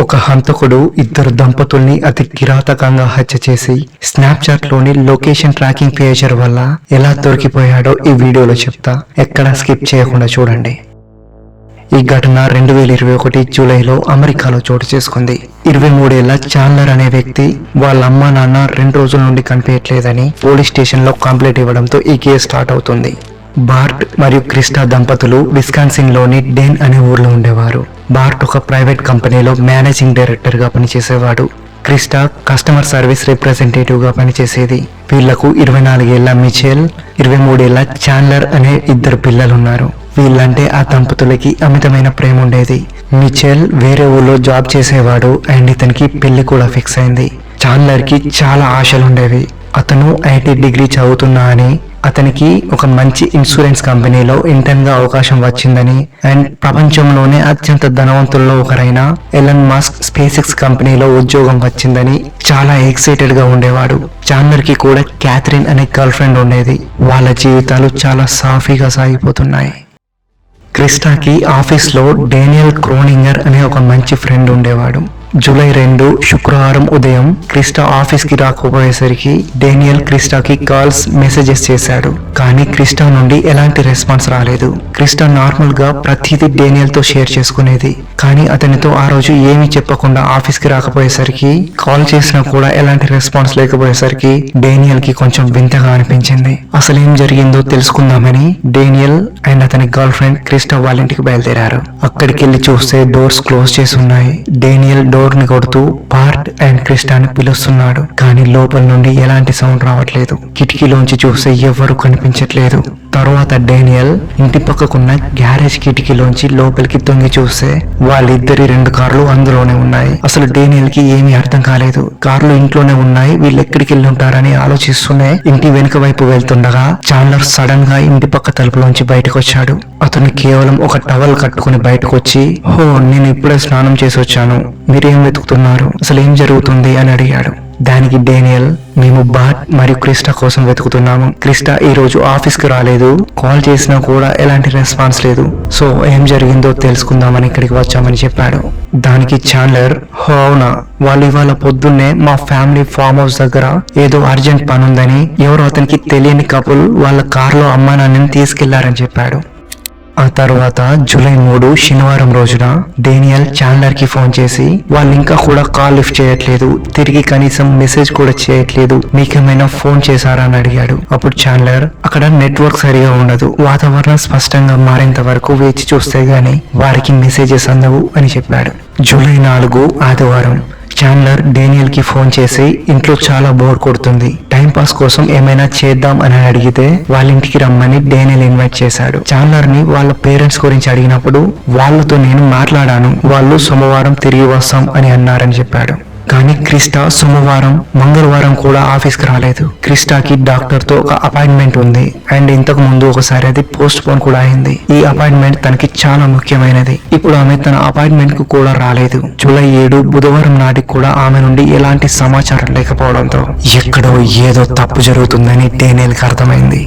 ఒక హంతకుడు ఇద్దరు దంపతుల్ని అతి కిరాతకంగా హత్య చేసి స్నాప్చాట్ లోని లొకేషన్ ట్రాకింగ్ ఫీచర్ వల్ల ఎలా దొరికిపోయాడో ఈ వీడియోలో చెప్తా. ఎక్కడా స్కిప్ చేయకుండా చూడండి. ఈ ఘటన 2021 జూలైలో అమెరికాలో చోటు చేసుకుంది. 23 ఏళ్ల చాండ్లర్ అనే వ్యక్తి వాళ్ళ అమ్మా నాన్న 2 రోజుల నుండి కనిపించట్లేదని పోలీస్ స్టేషన్ లో కంప్లైంట్ ఇవ్వడంతో ఈ కేసు స్టార్ట్ అవుతుంది. బార్ట్ మరియు క్రిస్టా దంపతులు విస్కాన్సిన్ లోని డేన్ అనే ఊర్లో ఉండేవారు. బార్ట్ ఒక ప్రైవేట్ కంపెనీలో మేనేజింగ్ డైరెక్టర్ గా పనిచేసేవాడు. క్రిస్టా కస్టమర్ సర్వీస్ రిప్రజెంటేటివ్ గా పనిచేసేది. వీళ్లకు 24 ఏళ్ల మిచెల్, 23 ఏళ్ల చాండ్లర్ అనే ఇద్దరు పిల్లలున్నారు. వీళ్ళంటే ఆ దంపతులకి అమితమైన ప్రేమ ఉండేది. మిచెల్ వేరే ఊళ్ళో జాబ్ చేసేవాడు అండ్ ఇతనికి పెళ్లి కూడా ఫిక్స్ అయింది. చాండ్లర్ కి చాలా ఆశలుండేవి. అతను ఐటీ డిగ్రీ చదువుతున్నా అని, అతనికి ఒక మంచి ఇన్సూరెన్స్ కంపెనీలో ఇంటర్న్ గా అవకాశం వచ్చిందని అండ్ ప్రపంచంలోనే అత్యంత ధనవంతుల్లో ఒకరైన ఎలన్ మస్క్ స్పేస్ ఎక్స్ కంపెనీలో ఉద్యోగం వచ్చిందని చాలా ఎక్సైటెడ్ గా ఉండేవాడు. చాండ్లర్ కి కూడా క్యాథరిన్ అనే గర్ల్ ఫ్రెండ్ ఉండేది. వాళ్ళ జీవితాలు చాలా సాఫీగా సాగిపోతున్నాయి. క్రిస్టాకి ఆఫీస్ లో డేనియల్ క్రోనింగర్ అనే ఒక మంచి ఫ్రెండ్ ఉండేవాడు. జూలై 2 శుక్రవారం ఉదయం క్రిస్టా ఆఫీస్ కి రాకపోయేసరికి డేనియల్ క్రిస్టాకి కాల్స్, మెసేజెస్ చేశాడు. కానీ క్రిస్టా నుండి ఎలాంటి రెస్పాన్స్ రాలేదు. క్రిస్టా నార్మల్ గా ప్రతిదీ డేనియల్ తో షేర్ చేసుకునేది. కానీ అతనితో ఆ రోజు ఏమీ చెప్పకుండా ఆఫీస్ కి రాకపోయేసరికి, కాల్ చేసినా కూడా ఎలాంటి రెస్పాన్స్ లేకపోయేసరికి డేనియల్ కి కొంచెం వింతగా అనిపించింది. అసలు ఏం జరిగిందో తెలుసుకుందామని డేనియల్ అండ్ అతని గర్ల్ ఫ్రెండ్ క్రిస్టా వాళ్ళ ఇంటికి బయలుదేరారు. అక్కడికి వెళ్లి చూస్తే డోర్స్ క్లోజ్ చేసి ఉన్నాయి. డేనియల్ డోర్ ని కొడుతూ బార్ట్ అండ్ క్రిస్టాని పిలుస్తున్నాడు. కానీ లోపల నుండి ఎలాంటి సౌండ్ రావట్లేదు. కిటికీలోంచి చూస్తే ఎవ్వరూ కనిపించట్లేదు. తరువాత డేనియల్ ఇంటి పక్కకున్న గ్యారేజ్ కిటికీలోంచి లోపలికి తొంగి చూస్తే వాళ్ళిద్దరి 2 కార్లు అందులోనే ఉన్నాయి. అసలు డేనియల్ కి ఏమీ అర్థం కాలేదు. కార్లు ఇంట్లోనే ఉన్నాయి, వీళ్ళు ఎక్కడికి వెళ్ళి ఉంటారని ఆలోచిస్తూనే ఇంటి వెనుక వైపు వెళ్తుండగా చాండ్లర్ సడన్ గా ఇంటి పక్క తలుపులోంచి బయటకు వచ్చాడు. అతను కేవలం ఒక టవల్ కట్టుకుని బయటకు వచ్చి, హో నేను ఇప్పుడే స్నానం చేసి వచ్చాను, మీరేం వెతుకుతున్నారు, అసలు ఏం జరుగుతుంది అని అడిగాడు. దానికి డేనియల్, మేము బార్ట్ మరియు క్రిస్టా కోసం వెతుకుతున్నాము. క్రిస్టా ఈ రోజు ఆఫీస్ కి రాలేదు, కాల్ చేసినా కూడా ఎలాంటి రెస్పాన్స్ లేదు. సో ఏం జరిగిందో తెలుసుకుందామని ఇక్కడికి వచ్చామని చెప్పాడు. దానికి చాండ్లర్, హో అవునా, వాళ్ళు ఇవాళ పొద్దున్నే మా ఫ్యామిలీ ఫామ్ హౌస్ దగ్గర ఏదో అర్జెంట్ పని ఉందని ఎవరో అతనికి తెలియని కపుల్ వాళ్ళ కారులో అమ్మా నాన్నని తీసుకెళ్లారని చెప్పాడు. ఆ తర్వాత జూలై 3 శనివారం రోజున డేనియల్ చాండ్లర్ కి ఫోన్ చేసి, వాళ్ళు ఇంకా కూడా కాల్ లిఫ్ట్ చేయట్లేదు, తిరిగి కనీసం మెసేజ్ కూడా చేయట్లేదు, మీకేమైనా ఫోన్ చేశారా అని అడిగాడు. అప్పుడు చాండ్లర్, అక్కడ నెట్వర్క్ సరిగా ఉండదు, వాతావరణం స్పష్టంగా మారేంత వరకు వేచి చూస్తే గానీ వారికి మెసేజెస్ అందవు అని చెప్పాడు. జూలై 4 ఆదివారం చాండ్లర్ డేనియల్ కి ఫోన్ చేసి, ఇంట్లో చాలా బోర్ కొడుతుంది, టైం పాస్ కోసం ఏమైనా చేద్దాం అని అడిగితే వాళ్ళ ఇంటికి రమ్మని డేనియల్ ఇన్వైట్ చేశాడు. చాండ్లర్ ని వాళ్ళ పేరెంట్స్ గురించి అడిగినప్పుడు, వాళ్ళతో నేను మాట్లాడాను, వాళ్ళు సోమవారం తిరిగి వస్తాం అని అన్నారని చెప్పాడు. కానీ క్రిస్టా సోమవారం, మంగళవారం కూడా ఆఫీస్ కి రాలేదు. క్రిస్టాకి డాక్టర్ తో ఒక అపాయింట్మెంట్ ఉంది అండ్ ఇంతకు ముందు ఒకసారి అది పోస్ట్ పోన్ కూడా అయింది. ఈ అపాయింట్మెంట్ తనకి చాలా ముఖ్యమైనది. ఇప్పుడు ఆమె తన అపాయింట్మెంట్ కు కూడా రాలేదు. జూలై 7 బుధవారం నాటికి కూడా ఆమె నుండి ఎలాంటి సమాచారం లేకపోవడంతో ఎక్కడో ఏదో తప్పు జరుగుతుందని డేనియల్ కి అర్థమైంది.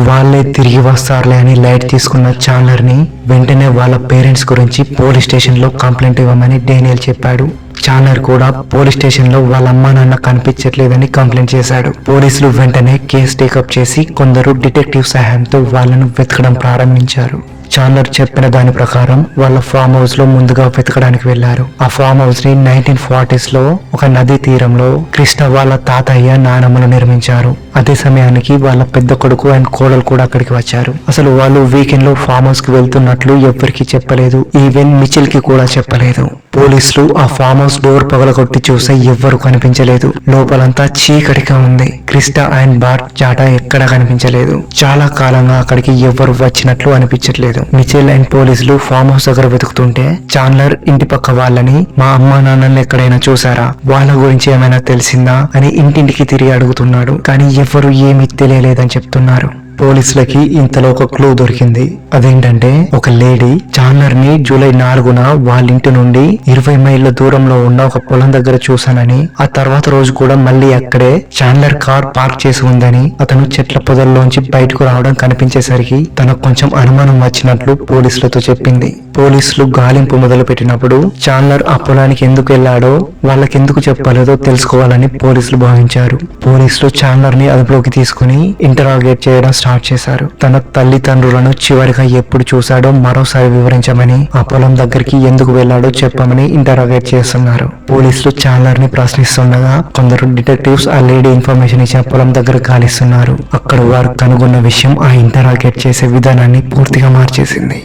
వాళ్ళే తిరిగి వస్తారులే అని లైట్ తీసుకున్న చాండ్లర్ ని వెంటనే వాళ్ళ పేరెంట్స్ గురించి పోలీస్ స్టేషన్ లో కంప్లైంట్ ఇవ్వమని డేనియల్ చెప్పాడు. చాండ్లర్ కూడా పోలీస్ స్టేషన్ లో వాళ్ళ అమ్మా నాన్న కనిపించట్లేదని కంప్లైంట్ చేశాడు. పోలీసులు వెంటనే కేసు టేకప్ చేసి కొందరు డిటెక్టివ్ సహాయంతో వాళ్ళను వెతకడం ప్రారంభించారు. చాండ్లర్ చెప్పిన దాని ప్రకారం వాళ్ళ ఫామ్ హౌస్ లో ముందుగా వెతకడానికి వెళ్లారు. ఆ ఫామ్ హౌస్ ని 1940s లో ఒక నదీ తీరంలో క్రిస్టా వాళ్ళ తాతయ్య నానమ్మలు నిర్మించారు. అదే సమయానికి వాళ్ళ పెద్ద కొడుకు అండ్ కోడలు కూడా అక్కడికి వచ్చారు. అసలు వాళ్ళు వీకెండ్ లో ఫామ్ హౌస్ కి వెళ్తున్నట్లు ఎవ్వరికి చెప్పలేదు, ఈవెన్ మిచెల్ కి కూడా చెప్పలేదు. పోలీసులు ఆ ఫామ్ హౌస్ డోర్ పగలగొట్టి చూస్తే ఎవ్వరు కనిపించలేదు. లోపలంతా చీకటిగా ఉంది. క్రిస్టా అండ్ బార్ట్ జాటా ఎక్కడా కనిపించలేదు. చాలా కాలంగా అక్కడికి ఎవ్వరు వచ్చినట్లు అనిపించట్లేదు. మిచెల్ అండ్ పోలీసులు ఫామ్ హౌస్ దగ్గర వెతుకుతుంటే చాండ్లర్ ఇంటి పక్క వాళ్ళని, మా అమ్మా నాన్నల్ని ఎక్కడైనా చూసారా, వాళ్ళ గురించి ఏమైనా తెలిసిందా అని ఇంటింటికి తిరిగి అడుగుతున్నాడు. కానీ ఎవ్వరు ఏమీ తెలియలేదని చెప్తున్నారు. పోలీసులకి ఇంతలో ఒక క్లూ దొరికింది. అదేంటంటే ఒక లేడీ చాండ్లర్ ని జూలై 4న వాళ్ళ ఇంటి నుండి 20 మైళ్ళ దూరంలో ఉన్న ఒక పొలం దగ్గర చూశానని, ఆ తర్వాత రోజు కూడా మళ్ళీ అక్కడే చాండ్లర్ కార్ పార్క్ చేసి ఉందని, అతను చెట్ల పొదల్లోంచి బయటకు రావడం కనిపించేసరికి తనకు కొంచెం అనుమానం వచ్చినట్లు పోలీసులతో చెప్పింది. పోలీసులు గాలింపు మొదలు పెట్టినప్పుడు చాండ్లర్ ఆ పొలానికి ఎందుకు వెళ్లాడో వాళ్ళకెందుకు చెప్పలేదో తెలుసుకోవాలని పోలీసులు భావించారు. పోలీసులు చాండ్లర్ ని అదుపులోకి తీసుకుని ఇంటరాగేట్ చేయడం స్టార్ట్ చేశారు. తన తల్లిదండ్రులను చివరిగా ఎప్పుడు చూశాడో మరోసారి వివరించమని, ఆ పొలం దగ్గరికి ఎందుకు వెళ్లాడో చెప్పమని ఇంటరాగేట్ చేస్తున్నారు. పోలీసులు చాండ్లర్ ని ప్రశ్నిస్తుండగా కొందరు డిటెక్టివ్స్ ఆ లేడీ ఇన్ఫర్మేషన్ ఇచ్చిన పొలం దగ్గర గాలిస్తున్నారు. అక్కడ వారు కనుగొన్న విషయం ఆ ఇంటరాగేట్ చేసే విధానాన్ని పూర్తిగా మార్చేసింది.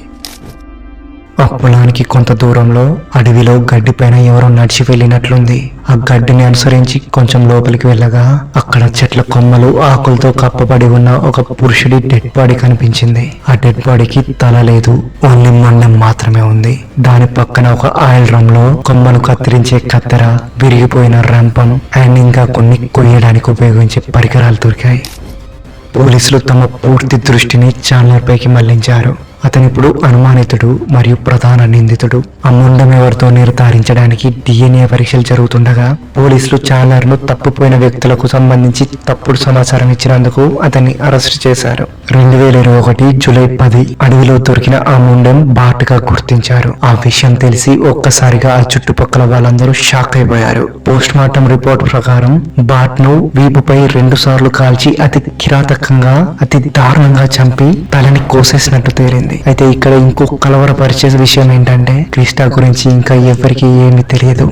ఆ పొలానికి కొంత దూరంలో అడవిలో గడ్డి పైన ఎవరో నడిచి వెళ్ళినట్లుంది. ఆ గడ్డిని అనుసరించి కొంచెం లోపలికి వెళ్ళగా అక్కడ చెట్ల కొమ్మలు ఆకులతో కప్పబడి ఉన్న ఒక పురుషుడి డెడ్ బాడీ కనిపించింది. ఆ డెడ్ బాడీకి తల లేదు, ఓన్లీ మండం మాత్రమే ఉంది. దాని పక్కన ఒక ఆయిల్ డ్రమ్ లో కొమ్మను కత్తిరించే కత్తెర, విరిగిపోయిన రంపం అండ్ ఇంకా కొన్ని కొయ్యడానికి ఉపయోగించే పరికరాలు దొరికాయి. పోలీసులు తమ పూర్తి దృష్టిని చాండ్లర్ పైకి మళ్లించారు. అతనిప్పుడు అనుమానితుడు మరియు ప్రధాన నిందితుడు. ఆ ముండం ఎవరితో నిర్ధారించడానికి DNA పరీక్షలు జరుగుతుండగా పోలీసులు చాండ్లర్ ను తప్పిపోయిన వ్యక్తులకు సంబంధించి తప్పుడు సమాచారం ఇచ్చినందుకు అతన్ని అరెస్ట్ చేశారు. 2021 జూలై 10 అడవిలో దొరికిన ఆ ముండం బాట్ గా గుర్తించారు. ఆ విషయం తెలిసి ఒక్కసారిగా ఆ చుట్టుపక్కల వాళ్ళందరూ షాక్ అయిపోయారు. పోస్ట్ మార్టం రిపోర్ట్ ప్రకారం బాట్ ను వీపుపై 2 సార్లు కాల్చి అతి కిరాతకంగా, అతి దారుణంగా చంపి తలని కోసేసినట్టు తేలింది. అయితే ఇక్కడ ఇంకో కలవరపరిచే విషయం ఏంటంటే క్రిస్టా గురించి ఇంకా ఎవరికి ఏమీ తెలియదు.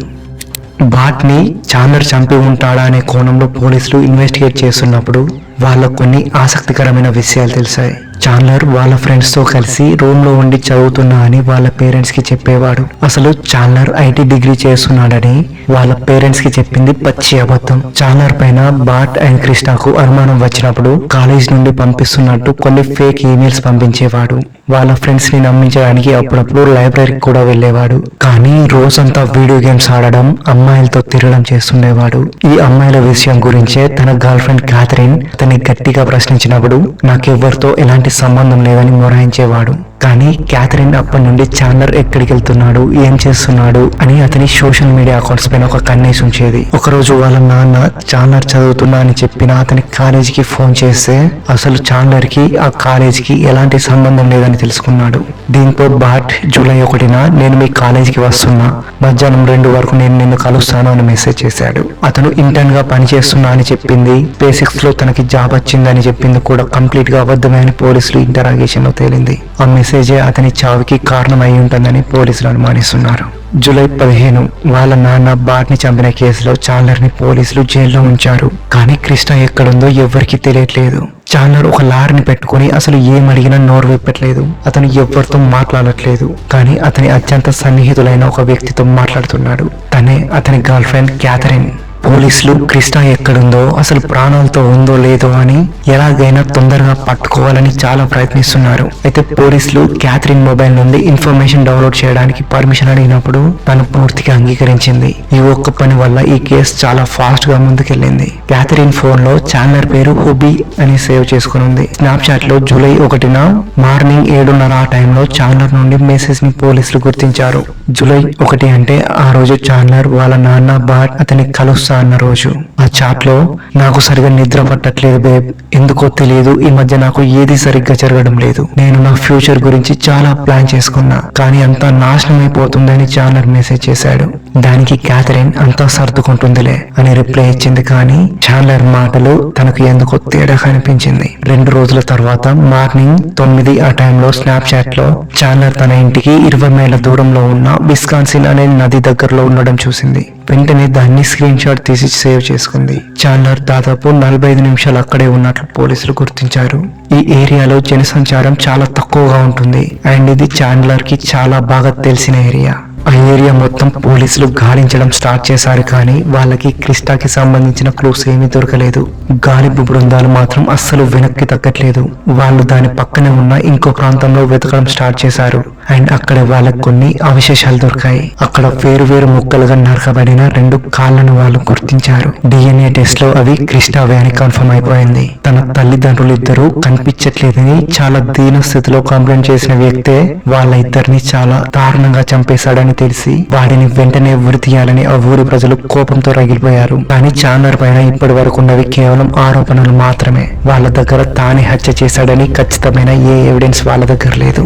బాట్ ని చాండ్లర్ చంపి ఉంటాడా అనే కోణంలో పోలీసులు ఇన్వెస్టిగేట్ చేస్తున్నప్పుడు వాళ్ళకు కొన్ని ఆసక్తికరమైన విషయాలు తెలిసాయి. చాండ్లర్ వాళ్ళ ఫ్రెండ్స్ తో కలిసి రూమ్ లో ఉండి చదువుతున్నా అని వాళ్ళ పేరెంట్స్ కి చెప్పేవాడు. అసలు చాండ్లర్ IT డిగ్రీ చేస్తున్నాడని వాళ్ళ పేరెంట్స్ కి చెప్పింది పచ్చి అబద్ధం. చాండ్లర్ పైన బాట్ అండ్ క్రిస్టాకు అనుమానం వచ్చినప్పుడు కాలేజ్ నుండి పంపిస్తున్నట్టు కొన్ని ఫేక్ ఈమెయిల్స్ పంపించేవాడు. వాళ్ళ ఫ్రెండ్స్ ని నమ్మించడానికి అప్పుడప్పుడు లైబ్రరీకి కూడా వెళ్లేవాడు. కానీ రోజంతా వీడియో గేమ్స్ ఆడడం, అమ్మాయిలతో తిరగడం చేస్తుండేవాడు. ఈ అమ్మాయిల విషయం గురించే తన గర్ల్ ఫ్రెండ్ క్యాథరిన్ అతన్ని గట్టిగా ప్రశ్నించినప్పుడు నాకెవ్వరితో ఎలాంటి సంబంధం లేదని మొరాయించేవాడు. కానీ క్యాథరిన్ అప్పటి నుండి చాండ్లర్ ఎక్కడికి వెళ్తున్నాడు, ఏం చేస్తున్నాడు అని అతని సోషల్ మీడియా అకౌంట్స్ పైన ఒక కన్నేసి ఉంచేది. ఒకరోజు వాళ్ళ నాన్న చాండ్లర్ చదువుతున్నా అని చెప్పిన అతని కాలేజీకి ఫోన్ చేస్తే అసలు చాండ్లర్ కి ఆ కాలేజీకి ఎలాంటి సంబంధం లేదని తెలుసుకున్నాడు. దీంతో బాట్ జూలై 1న నేను మీ కాలేజీకి వస్తున్నా, మధ్యాహ్నం 2 వరకు నేను నిన్ను కలుస్తాను అని మెసేజ్ చేశాడు. అతను ఇంటర్న్ గా పనిచేస్తున్నా అని చెప్పింది, బేసిక్స్ లో తనకి జాబ్ వచ్చిందని చెప్పింది కూడా కంప్లీట్ గా అబద్ధమే అని పోలీసులు ఇంటరాగేషన్ లో తేలింది. ఆ మెసేజే అతని చావుకి కారణం అయి ఉంటుందని పోలీసులు అనుమానిస్తున్నారు. జూలై 15 వాళ్ళ నాన్న బాట్ ని చంపిన కేసులో చాండ్లర్ ని పోలీసులు జైల్లో ఉంచారు. కానీ క్రిస్టా ఎక్కడుందో ఎవ్వరికీ తెలియట్లేదు. చాండ్లర్ ఒక లారీని పెట్టుకుని అసలు ఏం అడిగినా నోరు విప్పట్లేదు. అతను ఎవరితో మాట్లాడట్లేదు. కానీ అతని అత్యంత సన్నిహితులైన ఒక వ్యక్తితో మాట్లాడుతున్నాడు. తనే అతని గర్ల్ ఫ్రెండ్ క్యాథరిన్. పోలీసులు క్రిస్టా ఎక్కడుందో, అసలు ప్రాణాలతో ఉందో లేదో అని ఎలాగైనా తొందరగా పట్టుకోవాలని చాలా ప్రయత్నిస్తున్నారు. అయితే పోలీసులు క్యాథరిన్ మొబైల్ నుండి ఇన్ఫర్మేషన్ డౌన్లోడ్ చేయడానికి పర్మిషన్ అడిగినప్పుడు తను పూర్తిగా అంగీకరించింది. ఈ ఒక్క పని వల్ల ఈ కేసు చాలా ఫాస్ట్ గా ముందుకెళ్లింది. క్యాథరిన్ ఫోన్ లో చాండ్లర్ పేరు హుబీ అని సేవ్ చేసుకుని ఉంది. స్నాప్చాట్ లో జూలై 1న మార్నింగ్ 7:30 ఆ టైంలో చాండ్లర్ నుండి మెసేజ్ ని పోలీసులు గుర్తించారు. జూలై 1 అంటే ఆ రోజు చాండ్లర్ వాళ్ళ నాన్న బాట్ అతని కలుస్తా అన్న రోజు. ఆ చాట్ లో నాకు సరిగా నిద్ర పట్టట్లేదు బేబ్, ఎందుకో తెలియదు ఈ మధ్య నాకు ఏది సరిగ్గా జరగడం లేదు. నేను నా ఫ్యూచర్ గురించి చాలా ప్లాన్ చేసుకున్నా, కానీ అంతా నాశనం అయిపోతుందని చాండ్లర్ మెసేజ్ చేశాడు. దానికి క్యాథరిన్ అంతా సర్దుకుంటుందిలే అని రిప్లై ఇచ్చింది. కానీ చాండ్లర్ మాటలు తనకు ఎందుకో తేడా కనిపించింది. 2 రోజుల తర్వాత మార్నింగ్ 9 ఆ టైంలో స్నాప్చాట్ లో చాండ్లర్ తన ఇంటికి 20 మైళ్ళ దూరంలో ఉన్న విస్కాన్సిన్ అనే నది దగ్గరలో ఉండడం చూసింది. వెంటనే దాన్ని స్క్రీన్ షాట్ తీసి సేవ్ చేసుకుంది. చాండ్లర్ దాదాపు 45 నిమిషాలు అక్కడే ఉన్నట్లు పోలీసులు గుర్తించారు. ఈ ఏరియాలో జనసంచారం చాలా తక్కువగా ఉంటుంది అండ్ ఇది చాండ్లర్ కి చాలా బాగా తెలిసిన ఏరియా. ఆ ఏరియా మొత్తం పోలీసులు గాలించడం స్టార్ట్ చేశారు. కానీ వాళ్ళకి క్రిస్టాకి సంబంధించిన క్లూస్ ఏమీ దొరకలేదు. గాలింపు బృందాలు మాత్రం అస్సలు వెనక్కి తగ్గట్లేదు. వాళ్ళు దాని పక్కనే ఉన్న ఇంకో ప్రాంతంలో వెతకడం స్టార్ట్ చేశారు అండ్ అక్కడ వాళ్ళకి కొన్ని అవశేషాలు దొరికాయి. అక్కడ వేరు వేరు ముక్కలుగా నరకబడిన 2 కాళ్ళను వాళ్ళు గుర్తించారు. DNA టెస్ట్ లో అవి క్రిస్టావే అని కన్ఫర్మ్ అయిపోయింది. తన తల్లిదండ్రులు ఇద్దరు కనిపించట్లేదని చాలా దీన స్థితిలో కంప్లైంట్ చేసిన వ్యక్తే వాళ్ళ ఇద్దరిని చాలా దారుణంగా చంపేశాడని తెలిసి వాడిని వెంటనే ఉరి తీయాలని ఆ ఊరి ప్రజలు కోపంతో రగిలిపోయారు. కానీ చాండ్లర్ పైన ఇప్పటి వరకు ఉన్నవి కేవలం ఆరోపణలు మాత్రమే. వాళ్ళ దగ్గర తానే హత్య చేశాడని ఖచ్చితమైన ఏ ఎవిడెన్స్ వాళ్ళ దగ్గర లేదు.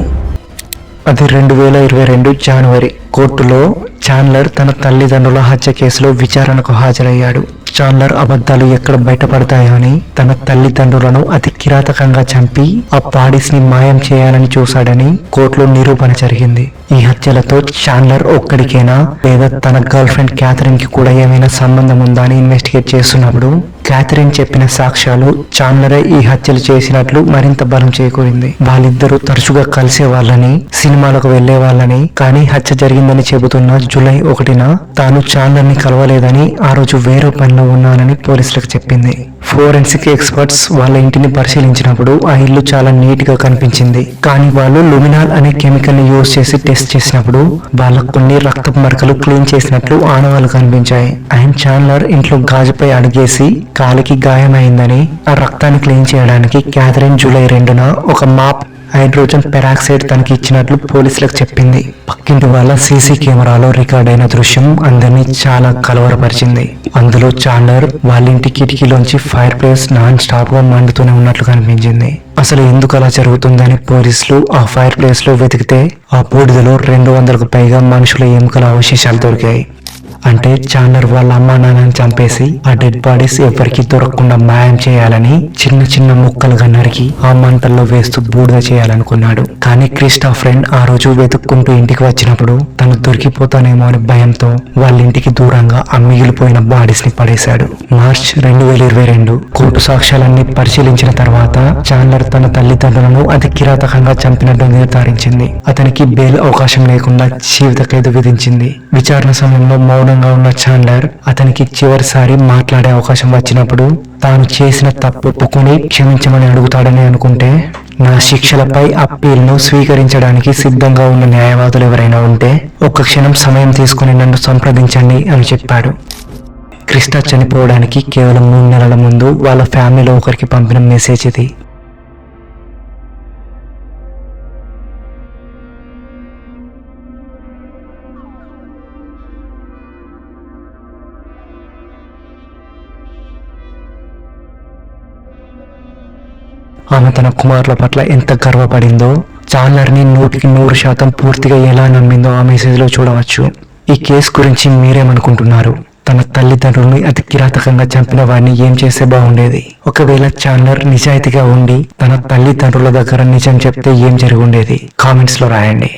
అది 2022 జనవరి. కోర్టులో చాండ్లర్ తన తల్లిదండ్రుల హత్య కేసులో విచారణకు హాజరయ్యాడు. చాండ్లర్ అబద్ధాలు ఎక్కడ బయటపడతాయో అని తన తల్లిదండ్రులను అతి కిరాతకంగా చంపి ఆ బాడీస్ ని మాయం చేయాలని చూశాడని కోర్టులో నిరూపణ జరిగింది. ఈ హత్యలతో చాండ్లర్ ఒక్కడికేనా లేదా తన గర్ల్ ఫ్రెండ్ క్యాథరిన్ కి కూడా ఏమైనా సంబంధం ఉందా అని ఇన్వెస్టిగేట్ చేస్తున్నప్పుడు క్యాథరిన్ చెప్పిన సాక్ష్యాలు చాండ్లరే ఈ హత్యలు చేసినట్లు మరింత బలం చేకూరింది. వాళ్ళిద్దరూ తరచుగా కలిసే వాళ్ళని, సినిమాలకు వెళ్లే వాళ్ళని, కానీ హత్య జరిగిందని చెబుతున్న జూలై 1న తాను చాండ్లర్ ని కలవలేదని, ఆ రోజు వేరే పనిలో ఉన్నానని పోలీసులకు చెప్పింది. ఫోరెన్సిక్ ఎక్స్పర్ట్స్ వాళ్ళ ఇంటిని పరిశీలించినప్పుడు ఆ ఇల్లు చాలా నీట్ గా కనిపించింది. కానీ వాళ్ళు లుమినాల్ అనే కెమికల్ ని యూజ్ చేసి టెస్ట్ చేసినప్పుడు వాళ్ళకు కొన్ని రక్తపు మరకలు క్లీన్ చేసినట్లు ఆనవాళ్లు కనిపించాయి. అండ్ చాండ్లర్ ఇంట్లో గాజుపై అడిగేసి కాలికి గాయమైందని, ఆ రక్తాన్ని క్లీన్ చేయడానికి క్యాథరిన్ జూలై 2న ఒక మాప్ హైడ్రోజన్ పెరాక్సైడ్ తనకి ఇచ్చినట్లు పోలీసులకు చెప్పింది. పక్కింటి వాళ్ళ సీసీ కెమెరాలో రికార్డ్ అయిన దృశ్యం అందరినీ చాలా కలవరపరిచింది. అందులో చాండ్లర్ వాళ్ళ ఇంటి కిటికీలోంచి ఫైర్ ప్లేస్ నాన్ స్టాప్ గా మండుతూనే ఉన్నట్లు కనిపించింది. అసలు ఎందుకు అలా జరుగుతుందని పోలీసులు ఆ ఫైర్ ప్లేస్ లో వెతికితే ఆ బూడిదలో 200కు పైగా మనుషుల ఎముకల అవశేషాలు దొరికాయి. అంటే చాండ్లర్ వాళ్ళ అమ్మా నాన్నని చంపేసి ఆ డెడ్ బాడీస్ ఎవరికి దొరకకుండా మాయం చేయాలని చిన్న చిన్న ముక్కలుగా నరికి ఆ మంటల్లో వేస్తూ బూడిద చేయాలనుకున్నాడు. కానీ క్రిస్టా ఫ్రెండ్ ఆ రోజు వెతుక్కుంటూ ఇంటికి వచ్చినప్పుడు తను దొరికిపోతానేమో అని భయంతో వాళ్ళ ఇంటికి దూరంగా ఆ మిగిలిపోయిన బాడీస్ ని పడేశాడు. మార్చ్ 2022 కోర్టు సాక్ష్యాలన్నీ పరిశీలించిన తర్వాత చాండ్లర్ తన తల్లిదండ్రులను అతి కిరాతకంగా చంపినట్టు నిర్ధారించింది. అతనికి బెయిల్ అవకాశం లేకుండా జీవిత ఖైదు విధించింది. విచారణ సమయంలో మౌనంగా ఉన్న చాండ్లర్ అతనికి చివరిసారి మాట్లాడే అవకాశం వచ్చినప్పుడు తాను చేసిన తప్పు ఒప్పుకొని క్షమించమని అడుగుతాడని అనుకుంటే, నా శిక్షలపై అప్పీల్ను స్వీకరించడానికి సిద్ధంగా ఉన్న న్యాయవాదులు ఎవరైనా ఉంటే ఒక్క క్షణం సమయం తీసుకుని నన్ను సంప్రదించండి అని చెప్పాడు. క్రిస్టా చనిపోవడానికి కేవలం 3 నెలల ముందు వాళ్ళ ఫ్యామిలీలో ఒకరికి పంపిన మెసేజ్ ఇది. ఆమె తన కుమారుల పట్ల ఎంత గర్వపడిందో, చాండ్లర్ ని 100% పూర్తిగా ఎలా నమ్మిందో ఆ మెసేజ్ లో చూడవచ్చు. ఈ కేసు గురించి మీరేమనుకుంటున్నారు? తన తల్లిదండ్రుల్ని అతి కిరాతకంగా చంపిన వాడిని ఏం చేస్తే బాగుండేది? ఒకవేళ చాండ్లర్ నిజాయితీగా ఉండి తన తల్లిదండ్రుల దగ్గర నిజం చెప్తే ఏం జరిగి ఉండేది? కామెంట్స్ లో రాయండి.